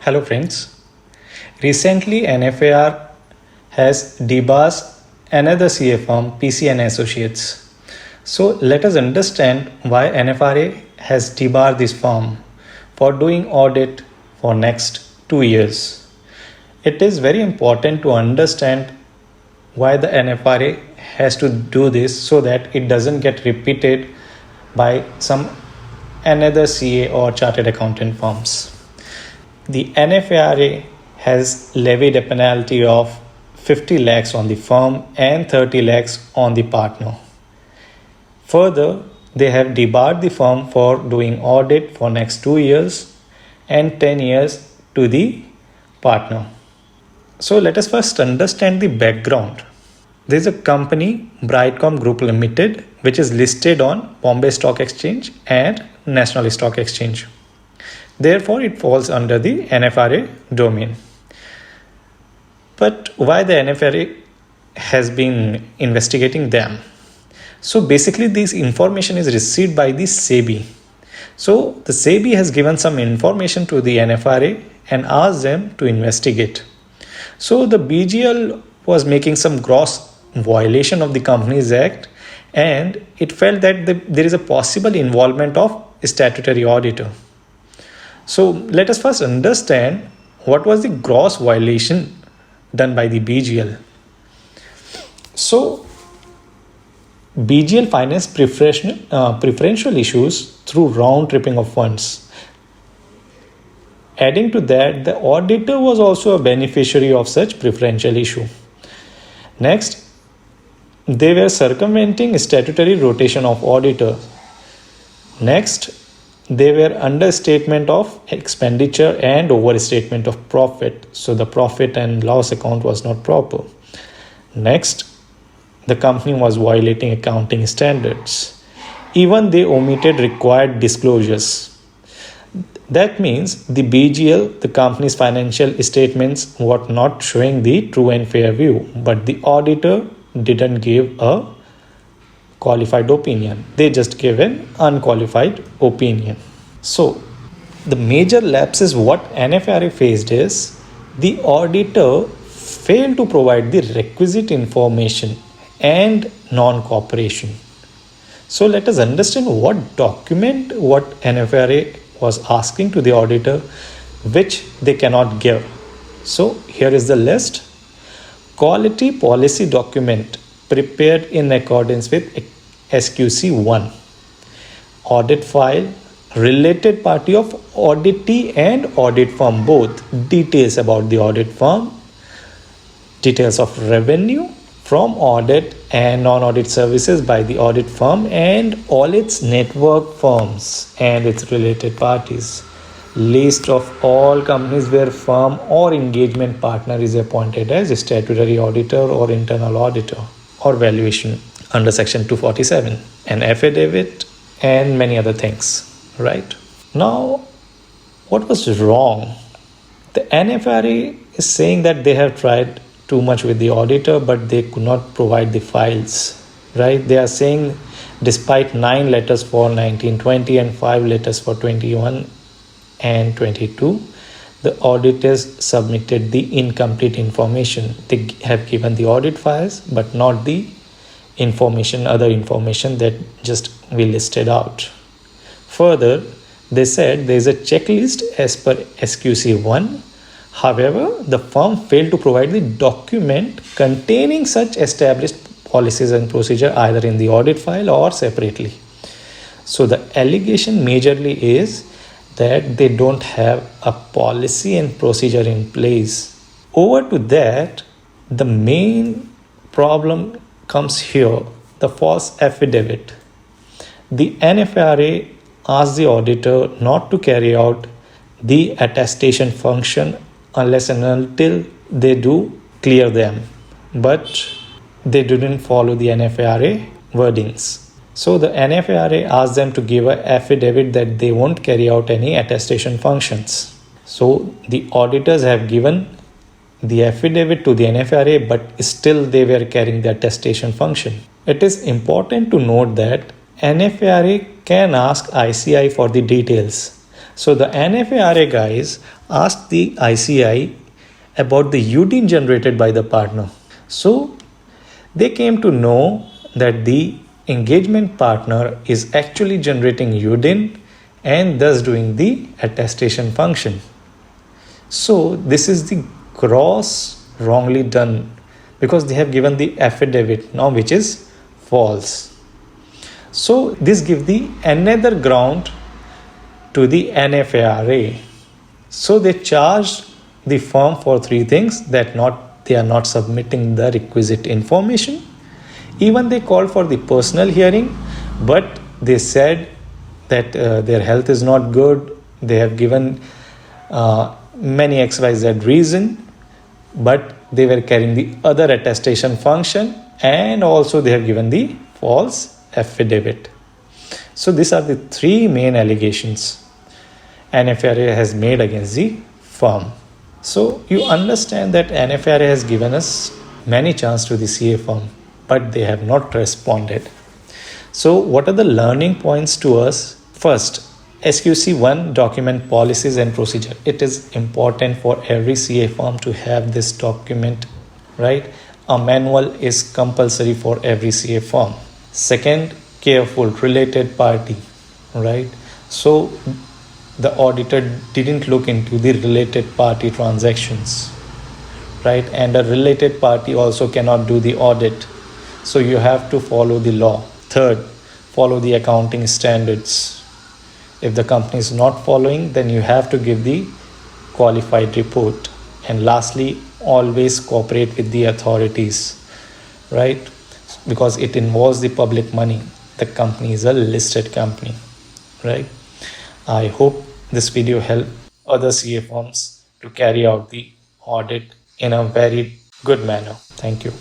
Hello friends. Recently NFRA has debars another CA firm PCN Associates. So let us understand why NFRA has debarred this firm for doing audit for next 2 years. It is very important to understand why the NFRA has to do this so that it doesn't get repeated by some another CA or chartered accountant firms. The NFRA has levied a penalty of 50 lakhs on the firm and 30 lakhs on the partner. Further, they have debarred the firm for doing audit for next 2 years and 10 years to the partner. So let us first understand the background. There is a company, Brightcom Group Limited, which is listed on Bombay Stock Exchange and National Stock Exchange. Therefore, it falls under the NFRA domain. But why the NFRA has been investigating them? So basically, this information is received by the SEBI. So the SEBI has given some information to the NFRA and asked them to investigate. So the BGL was making some gross violation of the Companies Act, and it felt that there is a possible involvement of a statutory auditor. So let us first understand what was the gross violation done by the BGL. So BGL financed preferential issues through round tripping of funds. Adding to that, the auditor was also a beneficiary of such preferential issue. Next, they were circumventing statutory rotation of auditor. Next, they were understatement of expenditure and overstatement of profit. So the profit and loss account was not proper. Next, the company was violating accounting standards. Even they omitted required disclosures. That means the BGL, the company's financial statements, were not showing the true and fair view, but the auditor didn't give a qualified opinion. They just gave an unqualified opinion. So the major lapses what NFRA faced is the auditor failed to provide the requisite information and non-cooperation. So let us understand what document what NFRA was asking to the auditor which they cannot give. So here is the list. Quality policy document prepared in accordance with SQC 1. Audit file, related party of auditee and audit firm both, details about the audit firm, details of revenue from audit and non-audit services by the audit firm and all its network firms and its related parties. List of all companies where firm or engagement partner is appointed as a statutory auditor or internal auditor or valuation under section 247, an affidavit and many other things, right? Now, what was wrong? The NFRA is saying that they have tried too much with the auditor, but they could not provide the files, right? They are saying despite 9 letters for 1920 and 5 letters for 21 and 22, the auditors submitted the incomplete information. They have given the audit files, but not the information, other information that just we listed out. Further, they said there is a checklist as per SQC 1. However, the firm failed to provide the document containing such established policies and procedure either in the audit file or separately. So the allegation majorly is that they don't have a policy and procedure in place. Over to that, the main problem comes here, the false affidavit. The NFRA asked the auditor not to carry out the attestation function unless and until they do clear them, but they didn't follow the NFRA wordings. So the NFRA asked them to give an affidavit that they won't carry out any attestation functions. So the auditors have given the affidavit to the NFRA, but still they were carrying the attestation function. It is important to note that NFRA can ask ICI for the details, So the NFRA guys asked the ICI about the UDIN generated by the partner. So they came to know that the engagement partner is actually generating UDIN and thus doing the attestation function. So this is the gross wrongly done because they have given the affidavit now which is false. So this gives the another ground to the NFRA. So they charged the firm for three things: that they are not submitting the requisite information. Even they called for the personal hearing, but they said that their health is not good. They have given many XYZ reason, but they were carrying the other attestation function, and also they have given the false affidavit. So these are the three main allegations NFRA has made against the firm. So you understand that NFRA has given us many chances to the CA firm, but they have not responded. So what are the learning points to us? First, SQC1 document policies and procedure. It is important for every CA firm to have this document, right? A manual is compulsory for every CA firm. Second, careful related party, right? So the auditor didn't look into the related party transactions, right? And a related party also cannot do the audit. So you have to follow the law. Third, follow the accounting standards. If the company is not following, then you have to give the qualified report. And lastly, always cooperate with the authorities, right? Because it involves the public money. The company is a listed company, right? I hope this video helped other CA firms to carry out the audit in a very good manner. Thank you.